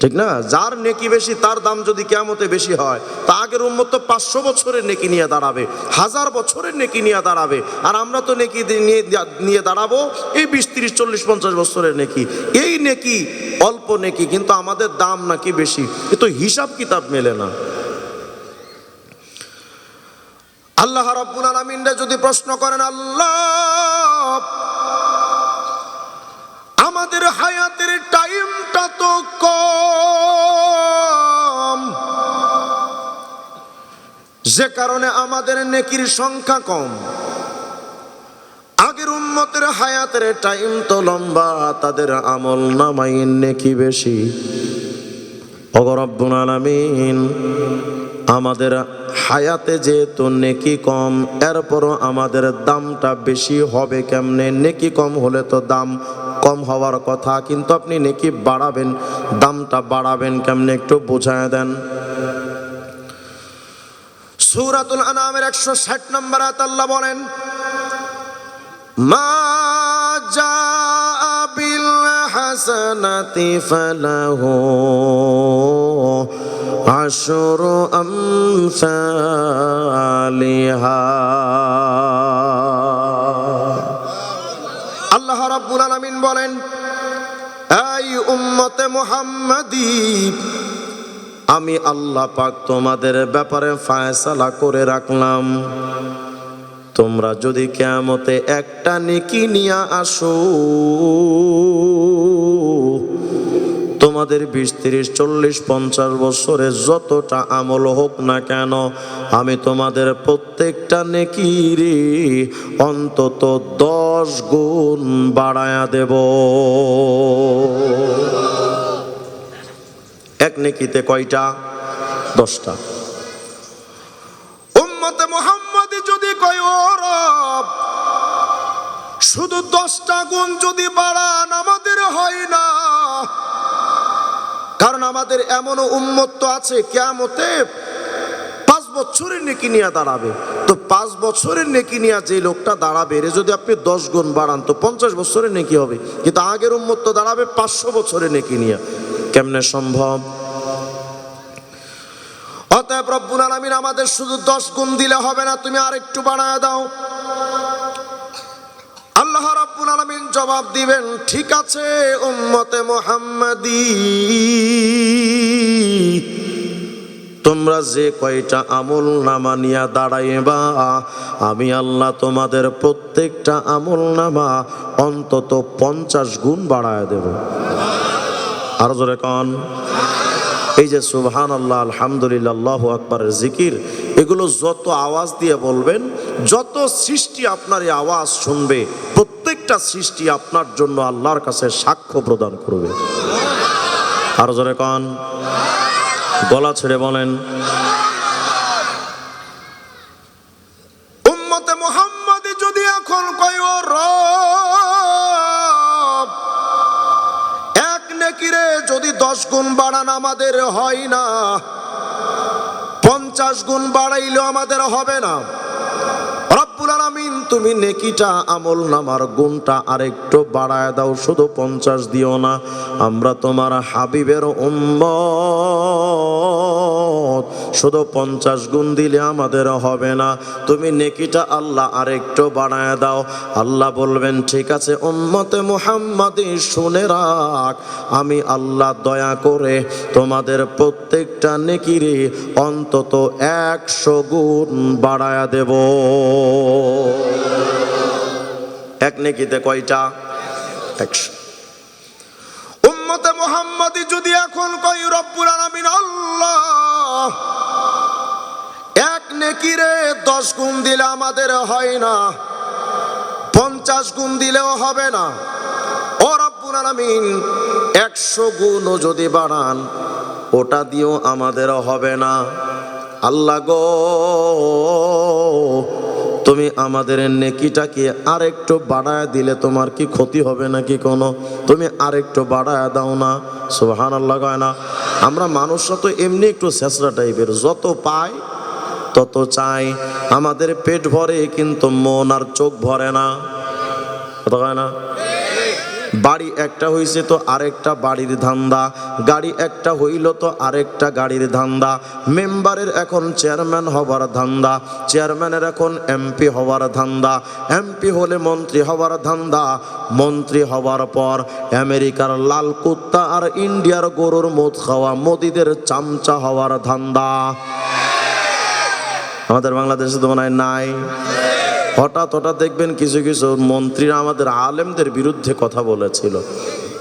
ঠিক না? যার নেকি বেশি তার দাম যদি কিয়ামতে বেশি হয়, তা আগের উম্মত তো 500 বছরের নেকি নিয়ে দাঁড়াবে, 1000 বছরের নেকি নিয়ে দাঁড়াবে, আর আমরা তো নেকি নিয়ে দাঁড়াবো এই 20, 30, 40, 50 বছরের নেকি। এই নেকি অল্প নেকি, কিন্তু আমাদের দাম নাকি বেশি। এ তো হিসাব কিতাব মেলে না। আল্লাহ রাব্বুল আলামিন যদি প্রশ্ন করেন, আল্লাহ আমাদের হায়াতের টাইমটা তো কম, যে কারণে আমাদের নেকির সংখ্যা কম। আগের উম্মতের হায়াতের টাইম তো লম্বা, তাদের আমল নামায় নেকি বেশি। ওগো রব্বুল আলামিন, আমাদের হায়াতে যেহেতু নেকি কম, এরপরও আমাদের দামটা বেশি হবে কেমনে? নেকি কম হলে তো দাম কম হওয়ার কথা, কিন্তু আপনি নেকি বাড়াবেন, দামটা বাড়াবেন কেমনে? একটু বোঝায় দেন। সূরাতুল আনআমের 160 নম্বর আয়াত আল্লাহ বলেন, মা জাআ বিল হাসানাতি ফালাহু আশরু আমসালিহা। আল্লাহ রাব্বুল আলামিন বলেন, এই উম্মতে মুহাম্মাদী, আমি আল্লাহ পাক তোমাদের ব্যাপারে ফয়সালা করে রাখলাম, তোমরা যদি কিয়ামতে একটা নেকি নিয়ে আসো, তোমাদের 20, 30, 40, 50 বছরে যতটা আমল হোক না কেন, আমি তোমাদের প্রত্যেকটা নেকিরে অন্তত 10 গুণ বাড়ায়া দেব। এক নেকিতে কয়টা? 10টা। উম্মতে মুহাম্মাদি যদি কয়, ও রব, শুধু 10টা গুণ যদি বাড়ান আমাদের হয় না, কারণ আমাদের এমন উম্মত তো আছে কিয়ামতে 5 বছরের নেকি নিয়ে দাঁড়াবে। তো 5 বছরের নেকি নিয়ে যে লোকটা দাঁড়াবে, এর যদি আপনি 10 গুণ বাড়ান তো 50 বছরের নেকি হবে, কিন্তু আগের উম্মত তো দাঁড়াবে 500 বছরের নেকি নিয়ে। কেমনে সম্ভব? অতএব রব্বুল আলামিন আমাদের শুধু 10 গুণ দিলে হবে না, তুমি আরেকটু বাড়ায় দাও। আল্লাহ রাব্বুল আলামিন জবাব দিবেন, ঠিক আছে উম্মতে মুহাম্মাদী, তোমরা যে কয়টা আমল নামা নিয়া দাঁড়াইবা, আমি আল্লাহ তোমাদের প্রত্যেকটা আমল নামা অন্তত 50 গুণ বাড়ায় দেব। আর জোরে কন। এই যে সুবহানাল্লাহ, আলহামদুলিল্লাহ, আল্লাহু আকবারের জিকির, এগুলো যত আওয়াজ দিয়ে বলবেন, যত সৃষ্টি আপনার এই আওয়াজ শুনবে, প্রত্যেকটা সৃষ্টি আপনার জন্য আল্লাহর কাছে সাক্ষ্য প্রদান করবে। আর জোরে কন, গলা ছেড়ে বলেন। উম্মতে মুহাম্মাদি যদি এখন কয়, ও রব, এক নেকিরে যদি 10 গুণ বাড়ান আমাদের হয় না, 50 গুণ বাড়াইলেও আমাদের হবে না। রব্বুল আলামিন, তুমি নেকিটা আমল নামার গুণটা আরেকটু বাড়ায় দাও, শুধু 50 দিও না। আমরা তোমার হাবিবের উম্মত, শুধু 50 গুণ দিলে আমাদের হবে না, তুমি নেকিটা আল্লাহ আরেকটু বাড়ায় দাও। আল্লাহ বলবেন, ঠিক আছে উম্মতে মুহাম্মাদি, শুনে রাখ, আমি আল্লাহ দয়া করে তোমাদের প্রত্যেকটা নেকিরে অন্তত 100 গুণ বাড়ায়া দেব। এক নেকিতে কয়টা? 100। উম্মতে মুহাম্মাদি যদি এখন কই, রব্বুল আলামিন আল্লাহ, এক নেকিরে 10 গুণ দিলে আমাদের হয় না, 50 গুণ দিলেও হবে না, ও রব্বুল আলামিন 100 গুণও যদি বাড়ান ওটা দিয়েও আমাদের হবে না। আল্লাহ গো, তুমি আমাদের নেকিটাকে আরেকটু বাড়ায় দিলে তোমার কি ক্ষতি হবে নাকি কোনো? তুমি আরেকটু বাড়ায় দাও না। সুবহানাল্লাহ কয় না? আমরা মানুষরা তো এমনি একটু ছেঁচড়া টাইপের, যত পাই তত চাই, আমাদের পেট ভরে কিন্তু মন আর চোখ ভরে না, কথা কয় না? বাড়ি একটা হইছে তো আরেকটা বাড়ির ধান্দা, গাড়ি একটা হইল তো আরেকটা গাড়ির ধান্দা, মেম্বারের এখন চেয়ারম্যান হবার ধান্দা, চেয়ারম্যানের এখন এমপি হওয়ার ধান্দা, এমপি হলে মন্ত্রী হওয়ার ধান্দা, মন্ত্রী হওয়ার পর আমেরিকার লাল কুত্তা আর ইন্ডিয়ার গরুর মদ খাওয়া মোদিদের চামচা হওয়ার ধান্দা। আমাদের বাংলাদেশে তো মনে হয় নাই। হঠাৎ হঠাৎ দেখবেন কিছু কিছু মন্ত্রীরা আমাদের আলেমদের বিরুদ্ধে কথা বলেছিল।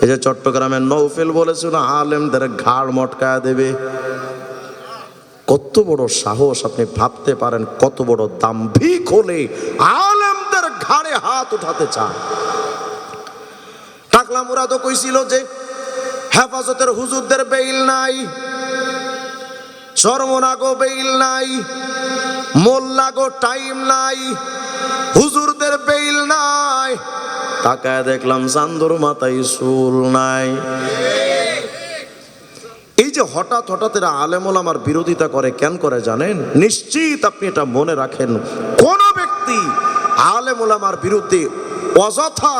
এই যে চট্টগ্রামের নৌফেল বলেছিল আলেমদের ঘাড় মটকায়া দেবে। কত বড় সাহস, আপনি ভাবতে পারেন কত বড় দাম্ভিক হলে আলেমদের ঘাড়ে হাত উঠাতে চায়। টাকলা মুরাদ কইছিল যে হেফাজতের হুজুরদের বেইল নাই, চরমনাগো বেইল নাই, মোল্লাগো টাইম নাই, হুজুরদের বেইল নাই। তাকায় দেখলাম চান্দুর মাথায় চুল নাই। এই যে হঠাৎ হঠাৎ এরা আলেম ওলামার বিরোধিতা করে, কেন করে জানেন? নিশ্চিত আপনি এটা মনে রাখেন, কোন ব্যক্তি আলেম ওলামার বিরুদ্ধে অযথা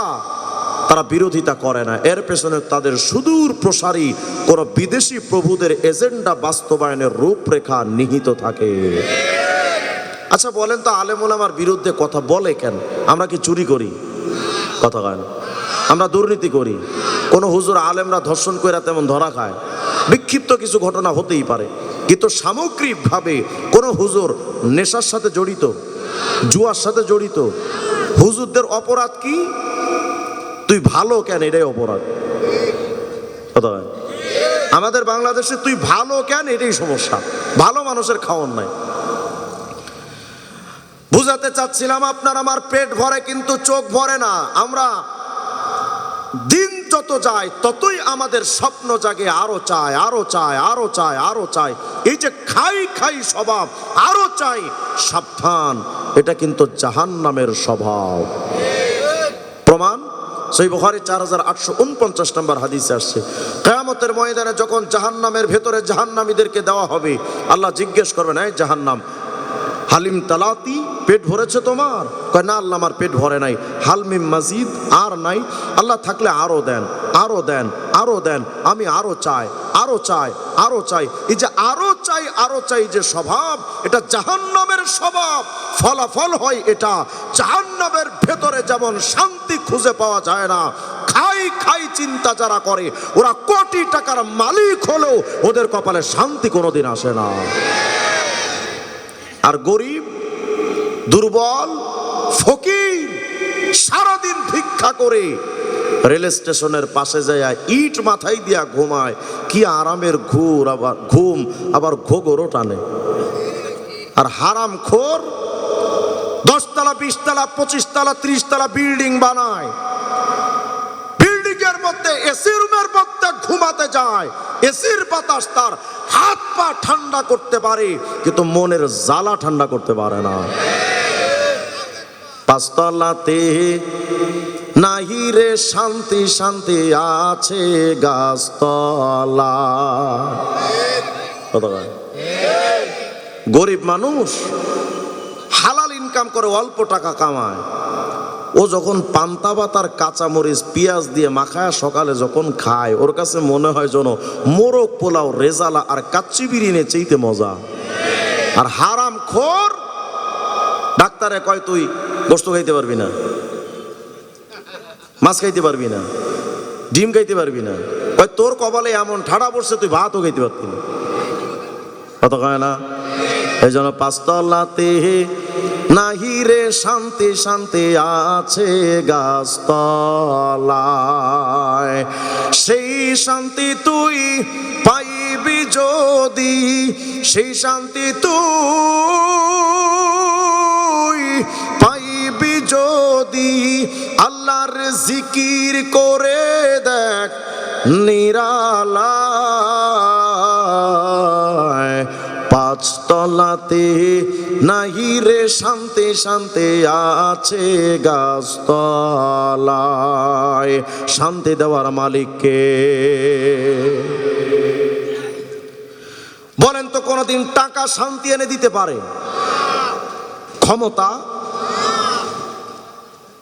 তারা বিরোধিতা করে না, এর পেছনে তাদের সুদূর প্রসারী কোন বিদেশি প্রভুদের এজেন্ডা বাস্তবায়নের রূপরেখা নিহিত থাকে। আচ্ছা বলেন তো, আলেম ওলামার বিরুদ্ধে কথা বলে কেন? আমরা কি চুরি করি? কথা কয় না। আমরা দুর্নীতি করি? কোন হুজুর আলেমরা ধর্ষণ কইরা তেমন ধরা খায়? বিক্ষিপ্ত কিছু ঘটনা হতেই পারে, কিন্তু সামগ্রিকভাবে কোন হুজুর নেশার সাথে জড়িত, জুয়ার সাথে জড়িত? হুজুরদের অপরাধ কি? তুই ভালো কেন, এটাই অপরাধ। কথা কয়। আমাদের বাংলাদেশে তুই ভালো কেন, এটাই সমস্যা। ভালো মানুষের খাওয়ার নাই। বুঝাতে চাচ্ছিলাম আপনার আমার পেট ভরে কিন্তু চোখ ভরে না। আমরা দিন যত যায় ততই আমাদের স্বপ্ন জাগে, আরো চাই, আরো চাই, আরো চাই, আরো চাই। এই যে খাই খাই স্বভাব, আরো চাই, সাবধান, এটা কিন্তু জাহান্নামের স্বভাব। প্রমাণ সহিহ বুখারী 4849 নম্বর হাদিসে আসছে, কিয়ামতের ময়দানে যখন জাহান্নামের ভেতরে জাহান্নামীদেরকে দেওয়া হবে, আল্লাহ জিজ্ঞেস করবেন, এই জাহান্নাম, হালিম তালাতি, পেট ভরেছে তোমার? কয় না আল্লাহ, আমার পেট ভরে নাই। হালমিম মাজিদ, আর নাই? আল্লাহ থাকলে আরো দেন, আরো দেন, আরো দেন, আমি আরো চাই, আরো চাই, আরো চাই। এই যে আরো চাই, আরো চাই যে স্বভাব, এটা জাহান্নামের স্বভাব। ফলাফল হয় এটা, জাহান্নামের ভেতরে যেমন শান্তি খুঁজে পাওয়া যায় না, খাই খাই চিন্তা যারা করে ওরা কোটি টাকার মালিক হলেও ওদের কপালে শান্তি কোনোদিন আসে না। আর গরিব, দুর্বল, ফকির সারাদিন ভিক্ষা করে রেল স্টেশনের পাশে যায় ইট মাথায় দিয়া ঘুমায়, কি আরামের ঘুম, আবার ঘোগরও টানে। আর হারাম খোর 10 তলা, 20 তলা, 25 তলা, 30 তলা বিল্ডিং বানায়, বিল্ডিং এর মধ্যে এসি রুমের মধ্যে ঘুমাতে যায়। এসির বাতাস তার হাত পা ঠান্ডা করতে পারে, কিন্তু মনের জ্বালা ঠান্ডা করতে পারে না। 5 তলাতে নাহি রে শান্তি, শান্তি আছে গাছতলা। গরিব মানুষ হালাল ইনকাম করে, অল্প টাকা কামায়। ও যখন পান্তা ভাত আর কাঁচামরিচ পেঁয়াজ দিয়ে মাখায় সকালে যখন খায়, ওর কাছে মনে হয় যেন মোরগ পোলাও, রেজালা আর কাচ্চি বিরিয়ানি চাইতে মজা। আর হারাম খোর ডাক্তারে কয় তুই গোশত খাইতে পারবি না, মাছ খাইতে পারবি না, ডিম খাইতে পারবি না, কয় তোর কপালে এমন ঠাড়া পড়ছে তুই ভাতও খাইতে পারবি না। কত কয় না? এই জন্য 5 তলাতে নাহি রে শান্তি, শান্তি আছে গাছতলায়। সেই শান্তি তুই পাইবি যদি, সেই শান্তি তুই পাইবি যদি আল্লাহর জিকির করে দেখ নিরালায়। 5 তলাতে নাহি রে শান্তি, শান্তি আছে গাছতলায়। শান্তি দেওয়ার মালিককে বলেন তো, কোনদিন টাকা শান্তি এনে দিতে পারে? ক্ষমতা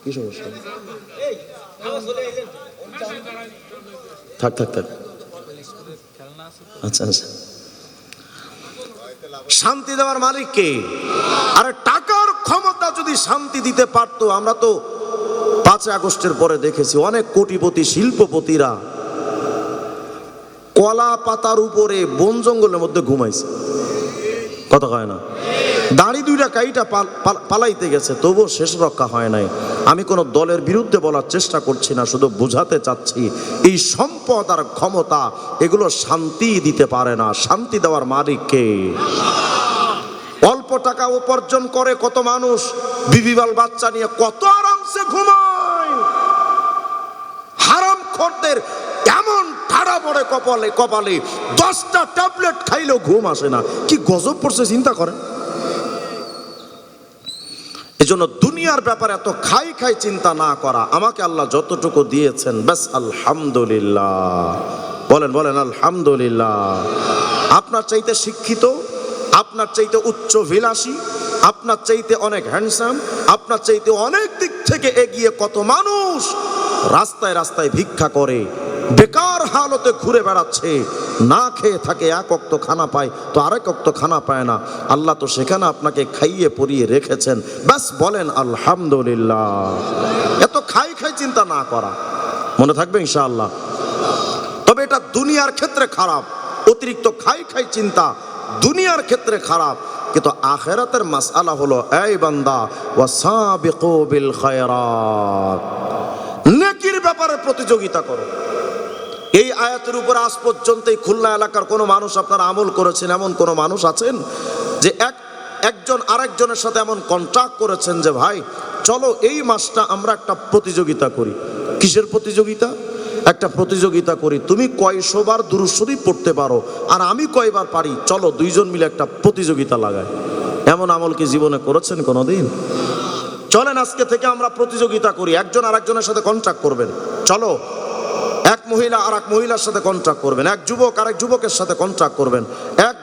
কি সমস্যা? থাক থাক থাক, আচ্ছা আচ্ছা। শান্তি দেওয়ার মালিক কে? আরে টাকার ক্ষমতা যদি শান্তি দিতে পারতো, আমরা তো 5 আগস্টের পরে দেখেছি অনেক কোটিপতি শিল্পপতিরা কলা পাতার উপরে বন জঙ্গলের মধ্যে ঘুমাইছে, কথা হয় না? দাড়ি দুইটা কাইটা পালাইতে গেছে, তবুও শেষ রক্ষা হয় নাই। আমি কোনো দলের বিরুদ্ধে বলার চেষ্টা করছি না, শুধু বোঝাতে চাচ্ছি এই সম্পদ আর ক্ষমতা এগুলো শান্তি দিতে পারে না। শান্তি দেওয়ার মালিক কে? অল্প টাকা উপার্জন করে কত মানুষ বিবিবাল বাচ্চা নিয়ে কত আরামসে ঘুমায়। হারামখোরদের এমন ঠাড়া পড়ে কপালে 10টা ট্যাবলেট খাইলেও ঘুম আসে না। কি গজব পড়ছে চিন্তা করেন। এজন্য দুনিয়ার ব্যাপারে এত খাই চিন্তা না করা। আমাকে আল্লাহ যতটুকু দিয়েছেন ব্যাস আলহামদুলিল্লাহ, বলেন বলেন আলহামদুলিল্লাহ। আপনার চাইতে শিক্ষিত, আপনার চাইতে উচ্চভিলাষী, আপনার চাইতে অনেক হ্যান্ডসাম, আপনার চাইতে অনেক দিক থেকে এগিয়ে কত মানুষ রাস্তায় রাস্তায় ভিক্ষা করে, বেকার হালতে ঘুরে বেড়াচ্ছে, না খেয়ে থাকে, এক ওয়াক্ত খানা পায় তো আরেক ওয়াক্ত খানা পায় না। আল্লাহ তো সেখানে আপনাকে খাইয়ে পরিয়ে রেখেছেন, ব্যাস বলেন আলহামদুলিল্লাহ। এত খাই চিন্তা না করা, মনে থাকবে ইনশাআল্লাহ। তবে এটা দুনিয়ার ক্ষেত্রে খারাপ, অতিরিক্ত খাই চিন্তা দুনিয়ার ক্ষেত্রে খারাপ, কিন্তু আখিরাতের মাসআলা হলো এই বান্দা ওয়াসাবিকু বিল খায়রাত, নেকির ব্যাপারে প্রতিযোগিতা করো। এই আয়াতের উপর আজ পর্যন্ত এই খুলনা এলাকার কোনো মানুষ আপনারা আমল করেছেন এমন কোনো মানুষ আছেন যে একজন আরেকজনের সাথে এমন কন্ট্রাক্ট করেছেন যে ভাই চলো এই মাসটা আমরা একটা প্রতিযোগিতা করি? কিসের প্রতিযোগিতা? একটা প্রতিযোগিতা করি, তুমি কয়শোবার দুরূদ শরীফ পড়তে পারো আর আমি কয়বার পারি, চলো দুইজন মিলে একটা প্রতিযোগিতা লাগাই। এমন আমল কি জীবনে করেছেন কোনোদিন? চলেন আজকে থেকে আমরা প্রতিযোগিতা করি। একজন আরেকজনের সাথে কন্ট্রাক্ট করবেন, চলো এক মহিলা আর এক মহিলার সাথে কন্ট্রাক্ট করবেন, এক যুবক আরেক যুবকের সাথে কন্ট্রাক্ট করবেন, এক